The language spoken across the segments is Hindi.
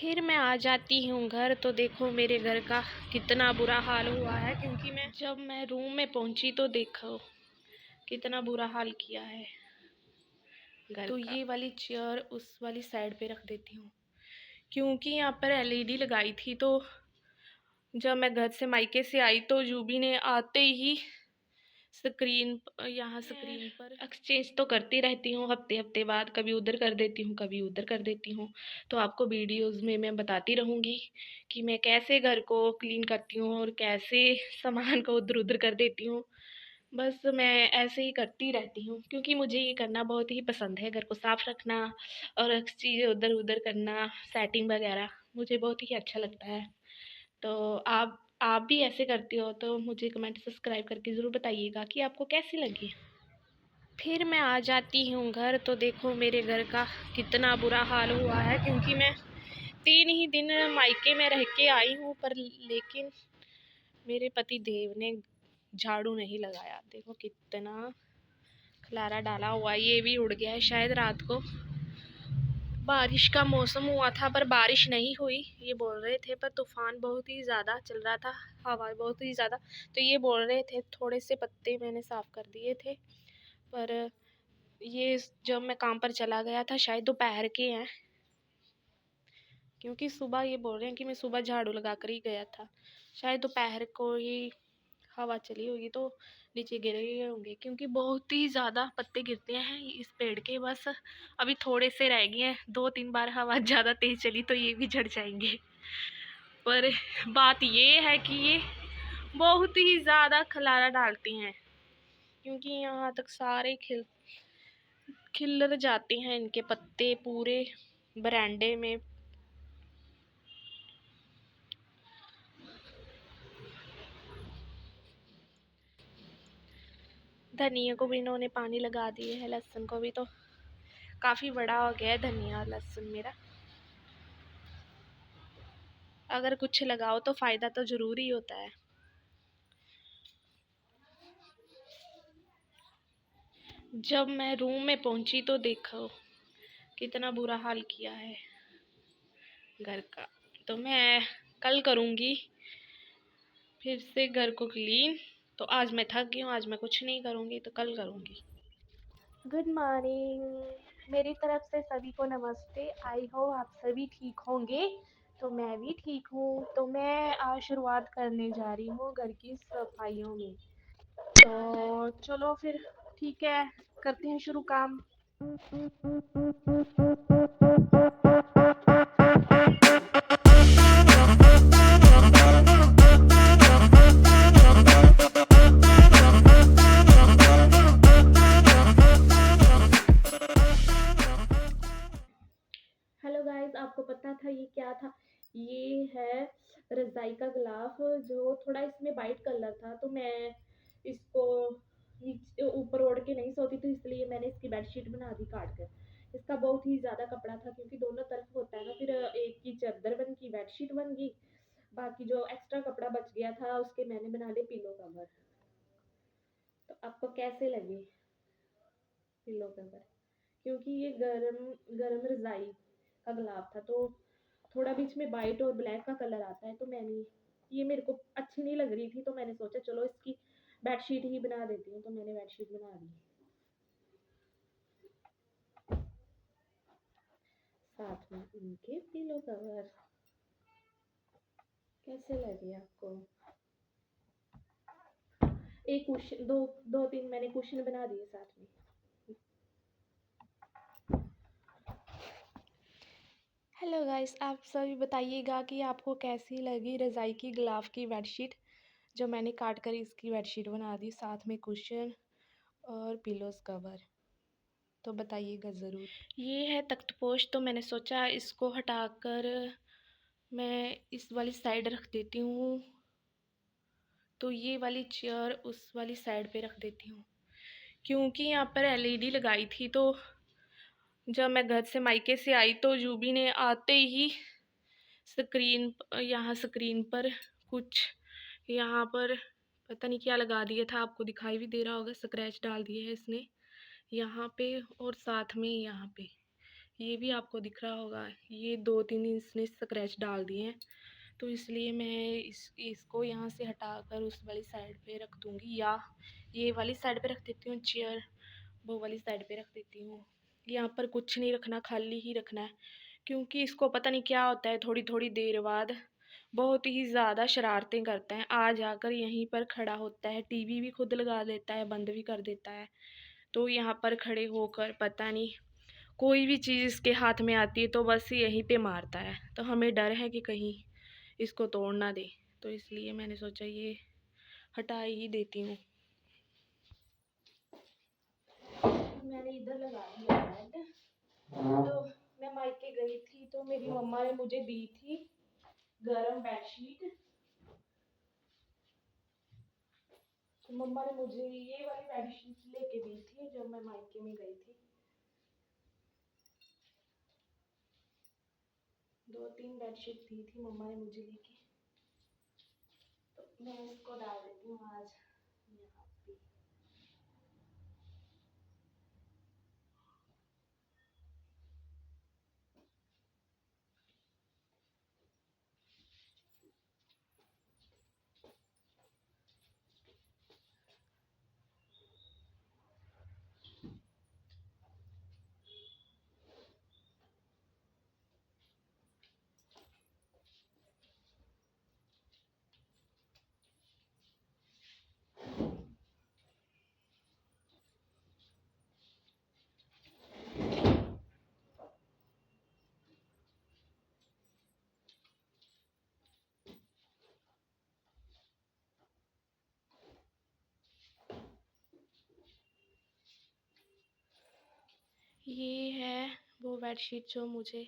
फिर मैं आ जाती हूँ घर तो देखो मेरे घर का कितना बुरा हाल हुआ है। क्योंकि जब मैं रूम में पहुंची तो देखो कितना बुरा हाल किया है घर तो का। ये वाली चेयर उस वाली साइड पे रख देती हूँ क्योंकि यहाँ पर एलईडी लगाई थी। तो जब मैं घर से मायके से आई तो जूबी ने आते ही स्क्रीन पर एक्सचेंज तो करती रहती हूँ हफ्ते हफ्ते बाद, कभी उधर कर देती हूँ कभी उधर कर देती हूँ। तो आपको वीडियोस में मैं बताती रहूँगी कि मैं कैसे घर को क्लीन करती हूँ और कैसे सामान को उधर उधर कर देती हूँ। बस मैं ऐसे ही करती रहती हूँ क्योंकि मुझे ये करना बहुत ही पसंद है, घर को साफ रखना और चीज़ें उधर उधर करना, सेटिंग वगैरह मुझे बहुत ही अच्छा लगता है। तो आप भी ऐसे करती हो तो मुझे कमेंट सब्सक्राइब करके ज़रूर बताइएगा कि आपको कैसी लगी। फिर मैं आ जाती हूँ घर तो देखो मेरे घर का कितना बुरा हाल हुआ है। क्योंकि मैं 3 ही दिन मायके में रह के आई हूँ पर लेकिन मेरे पति देव ने झाड़ू नहीं लगाया। देखो कितना खलारा डाला हुआ है, ये भी उड़ गया है शायद रात को। बारिश का मौसम हुआ था पर बारिश नहीं हुई ये बोल रहे थे, पर तूफान बहुत ही ज़्यादा चल रहा था, हवा बहुत ही ज़्यादा। तो ये बोल रहे थे थोड़े से पत्ते मैंने साफ़ कर दिए थे, पर ये जब मैं काम पर चला गया था शायद दोपहर के हैं। क्योंकि सुबह ये बोल रहे हैं कि मैं सुबह झाड़ू लगा कर ही गया था, शायद दोपहर को ही हवा चली होगी तो नीचे गिर गए होंगे। क्योंकि बहुत ही ज़्यादा पत्ते गिरते हैं इस पेड़ के। बस अभी थोड़े से रह गए हैं, 2-3 बार हवा ज़्यादा तेज़ चली तो ये भी झड़ जाएंगे। पर बात ये है कि ये बहुत ही ज़्यादा खलारा डालते हैं क्योंकि यहाँ तक सारे खिल जाते हैं इनके पत्ते पूरे बरांडे में। धनिया को भी इन्होंने पानी लगा दिए है, लहसुन को भी तो काफ़ी बड़ा हो गया है धनिया और लहसुन मेरा। अगर कुछ लगाओ तो फ़ायदा तो ज़रूर ही होता है। जब मैं रूम में पहुंची तो देखो कितना बुरा हाल किया है घर का। तो मैं कल करूँगी फिर से घर को क्लीन। तो आज मैं थक गई हूँ, आज मैं कुछ नहीं करूँगी तो कल करूँगी। गुड मॉर्निंग, मेरी तरफ से सभी को नमस्ते। आई होप आप सभी ठीक होंगे। तो मैं भी ठीक हूँ। तो मैं आज शुरुआत करने जा रही हूँ घर की सफाइयों में। तो चलो फिर ठीक है, करते हैं शुरू काम। हेलो गाइस, आपको पता था ये क्या था? ये है रजाई का गिलाफ, जो थोड़ा इसमें वाइट कलर था तो मैं इसको नीचे ऊपर ओढ़ के नहीं सोती, तो इसलिए मैंने इसकी बेडशीट बना दी काट कर। इसका बहुत ही ज़्यादा कपड़ा था क्योंकि दोनों तरफ होता है ना, फिर एक की चादर बन गई, बेडशीट बन गई। बाकी जो एक्स्ट्रा कपड़ा बच गया था उसके मैंने बना लिए पिलो कवर। तो आपको कैसे लगे पिलो कवर? क्योंकि ये गरम गरम रजाई का गिलाफ था तो थोड़ा बीच में वाइट और ब्लैक का कलर आता है, तो मैंने ये मेरे को अच्छी नहीं लग रही थी तो मैंने सोचा चलो इसकी बेडशीट ही बना देती हूँ। तो मैंने बेडशीट बना दी, साथ में इनके पिलो कवर। कैसे लगे आपको? एक कुशन, दो तीन मैंने कुशन बना दिए साथ में। हेलो गाइस, आप सभी बताइएगा कि आपको कैसी लगी रज़ाई की गिलाफ की बेडशीट, जो मैंने काट कर इसकी बेडशीट बना दी, साथ में कुशन और पिलोज कवर। तो बताइएगा ज़रूर। ये है तख्तपोश, तो मैंने सोचा इसको हटाकर मैं इस वाली साइड रख देती हूँ। तो ये वाली चेयर उस वाली साइड पे रख देती हूँ क्योंकि यहाँ पर एलईडी लगाई थी। तो जब मैं घर से मायके से आई तो जूबी ने आते ही स्क्रीन पर कुछ यहाँ पर पता नहीं क्या लगा दिया था, आपको दिखाई भी दे रहा होगा, स्क्रैच डाल दिए है इसने यहाँ पे और साथ में यहाँ पे। ये भी आपको दिख रहा होगा, ये 2-3 इसने स्क्रैच डाल दिए हैं। तो इसलिए मैं इसको यहाँ से हटाकर उस वाली साइड पे रख दूँगी, या ये वाली साइड पे रख देती हूँ चेयर, वो वाली साइड पे रख देती हूँ। यहाँ पर कुछ नहीं रखना, खाली ही रखना है, क्योंकि इसको पता नहीं क्या होता है, थोड़ी थोड़ी देर बाद बहुत ही ज़्यादा शरारतें करता है। आ जाकर यहीं पर खड़ा होता है, टीवी भी खुद लगा देता है, बंद भी कर देता है। तो यहाँ पर खड़े होकर पता नहीं कोई भी चीज़ इसके हाथ में आती है तो बस यहीं पे मारता है। तो हमें डर है कि कहीं इसको तोड़ ना दे, तो इसलिए मैंने सोचा ये हटा ही देती हूँ। मैंने इधर लगा दिया बेड। तो मैं मायके गई थी तो मेरी मम्मा ने मुझे दी थी गरम बेडशीट। तो मम्मा ने मुझे ये वाली बेडशीट लेके दी थी जब मैं मायके में गई थी। 2-3 बेडशीट दी थी मम्मा ने मुझे लेके। तो मैं इसको डाल देती हूँ आज यहाँ पे। ये है वो बेडशीट जो मुझे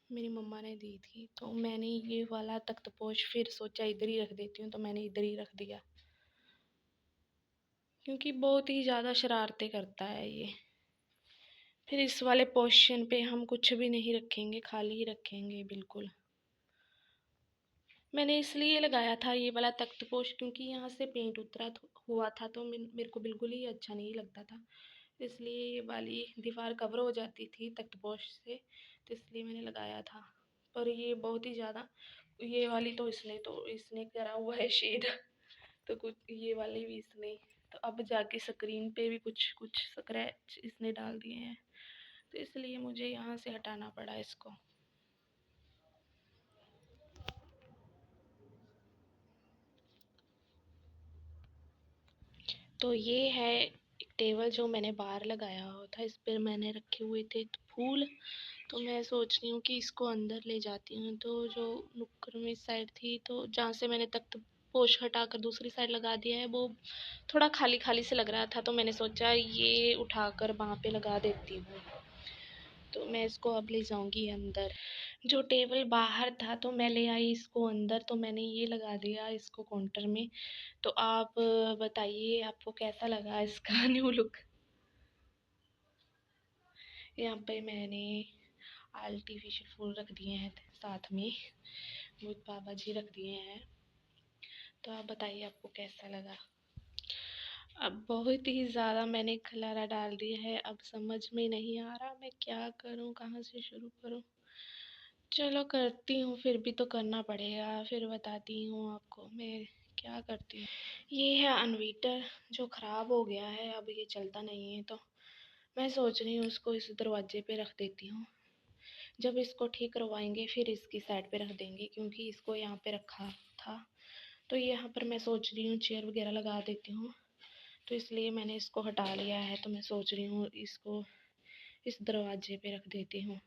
मेरी मम्मा ने दी थी। तो मैंने ये वाला तख्तपोश फिर सोचा इधर ही रख देती हूँ, तो मैंने इधर ही रख दिया, क्योंकि बहुत ही ज़्यादा शरारतें करता है ये। फिर इस वाले पोर्शन पे हम कुछ भी नहीं रखेंगे, खाली ही रखेंगे बिल्कुल। मैंने इसलिए लगाया था ये वाला तख्तपोश क्योंकि यहाँ से पेंट उतरा हुआ था, तो मेरे को बिल्कुल ही अच्छा नहीं लगता था। इसलिए ये वाली दीवार कवर हो जाती थी तख्तपोश से, तो इसलिए मैंने लगाया था। पर ये बहुत ही ज़्यादा, ये वाली तो इसने करा हुआ है शेड। तो कुछ ये वाली भी इसने, तो अब जाके स्क्रीन पे भी कुछ कुछ स्क्रैच इसने डाल दिए हैं, तो इसलिए मुझे यहाँ से हटाना पड़ा इसको। तो ये है एक टेबल जो मैंने बाहर लगाया हुआ था, इस पर मैंने रखे हुए थे फूल। तो मैं सोच रही हूँ कि इसको अंदर ले जाती हूँ। तो जो नुक्कड़ में साइड थी, तो जहाँ से मैंने तख्त पोश हटाकर दूसरी साइड लगा दिया है, वो थोड़ा खाली खाली से लग रहा था, तो मैंने सोचा ये उठाकर वहाँ पे लगा देती हूँ। तो मैं इसको अब ले जाऊँगी अंदर। जो टेबल बाहर था तो मैं ले आई इसको अंदर, तो मैंने ये लगा दिया इसको काउंटर में। तो आप बताइए आपको कैसा लगा इसका न्यू लुक। यहाँ पे मैंने आर्टिफिशियल फूल रख दिए हैं, साथ में बुद्ध बाबा जी रख दिए हैं। तो आप बताइए आपको कैसा लगा। अब बहुत ही ज़्यादा मैंने खलारा डाल दिया है, अब समझ में नहीं आ रहा मैं क्या करूँ, कहाँ से शुरू करूँ। चलो करती हूँ, फिर भी तो करना पड़ेगा, फिर बताती हूँ आपको मैं क्या करती हूँ। ये है अनवीटर जो ख़राब हो गया है, अब ये चलता नहीं है, तो मैं सोच रही हूँ उसको इस दरवाजे पे रख देती हूँ। जब इसको ठीक करवाएंगे फिर इसकी साइड पे रख देंगे, क्योंकि इसको यहाँ पे रखा था। तो यहाँ पर मैं सोच रही हूँ चेयर वगैरह लगा देती हूँ, तो इसलिए मैंने इसको हटा लिया है। तो मैं सोच रही हूँ इसको इस दरवाजे पे रख देती हूँ।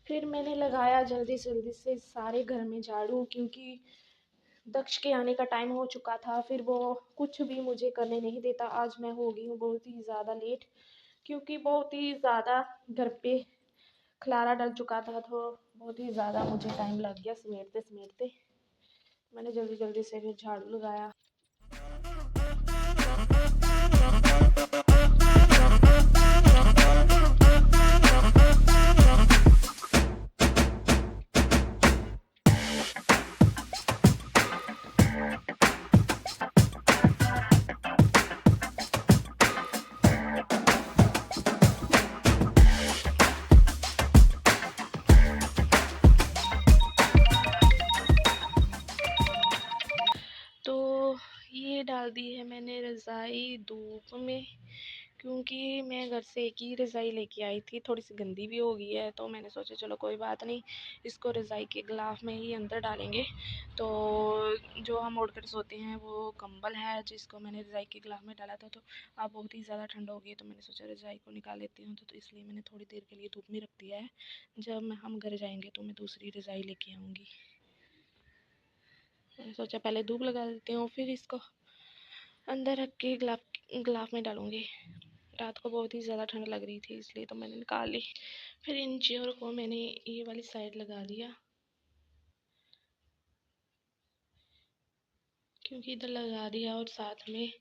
फिर मैंने लगाया जल्दी जल्दी से सारे घर में झाड़ू, क्योंकि दक्ष के आने का टाइम हो चुका था। फिर वो कुछ भी मुझे करने नहीं देता। आज मैं हो गई हूँ बहुत ही ज़्यादा लेट, क्योंकि बहुत ही ज़्यादा घर पे खलारा डल चुका था, तो बहुत ही ज़्यादा मुझे टाइम लग गया समेटते समेटते। मैंने जल्दी जल्दी से फिर झाड़ू लगाया। रज़ाई धूप में, क्योंकि मैं घर से एक ही रज़ाई लेके आई थी, थोड़ी सी गंदी भी हो गई है, तो मैंने सोचा चलो कोई बात नहीं, इसको रज़ाई के गिलाफ में ही अंदर डालेंगे। तो जो हम ओढ़ कर सोते हैं वो कंबल है जिसको मैंने रज़ाई के गिलाफ में डाला था, तो अब बहुत ही ज़्यादा ठंड हो गई है, तो मैंने सोचा रज़ाई को निकाल लेती हूँ, तो इसलिए मैंने थोड़ी देर के लिए धूप में रख दिया है। जब हम घर जाएंगे तो मैं दूसरी रज़ाई लेके आऊँगी। मैंने सोचा पहले धूप लगा देती हूँ, फिर इसको अंदर रख के गिलाफ में डालूँगी। रात को बहुत ही ज़्यादा ठंड लग रही थी, इसलिए तो मैंने निकाल ली। फिर इन चेयर को मैंने ये वाली साइड लगा दिया, क्योंकि इधर लगा दिया, और साथ में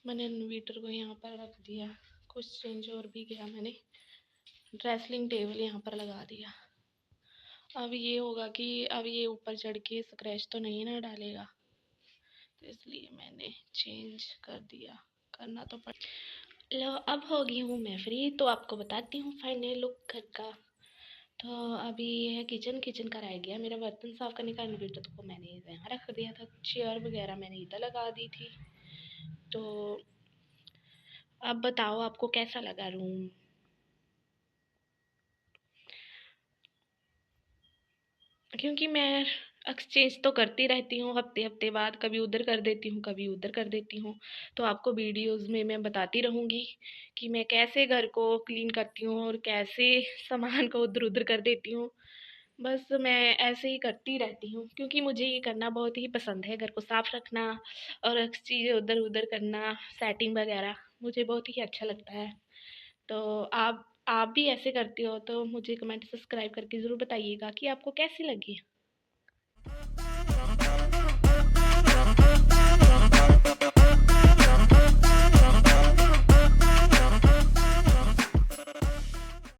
मैंने इन्वर्टर को यहाँ पर रख दिया। कुछ चेंज और भी किया मैंने, ड्रेसिंग टेबल यहाँ पर लगा दिया। अब ये होगा कि अब ये ऊपर चढ़ के स्क्रैच तो नहीं ना डालेगा, तो इसलिए मैंने चेंज कर दिया, करना तो पड़। लो अब हो गई हूँ मैं फ्री, तो आपको बताती हूँ फाइनल लुक घर का। तो अभी ये है किचन, किचन का रह गया मेरा बर्तन साफ़ करने का। इन्वर्टर तो को मैंने यहाँ रख दिया था, चेयर वगैरह मैंने इधर लगा दी थी। तो अब बताओ आपको कैसा लगा रूम। क्योंकि मैं एक्सचेंज तो करती रहती हूँ हफ्ते हफ्ते बाद, कभी उधर कर देती हूँ कभी उधर कर देती हूँ, तो आपको वीडियोज़ में मैं बताती रहूँगी कि मैं कैसे घर को क्लीन करती हूँ और कैसे सामान को उधर उधर कर देती हूँ। बस मैं ऐसे ही करती रहती हूँ, क्योंकि मुझे ये करना बहुत ही पसंद है, घर को साफ़ रखना और चीज़ें उधर उधर करना, सेटिंग वगैरह मुझे बहुत ही अच्छा लगता है। तो आप भी ऐसे करती हो तो मुझे कमेंट सब्सक्राइब करके ज़रूर बताइएगा कि आपको कैसी लगी।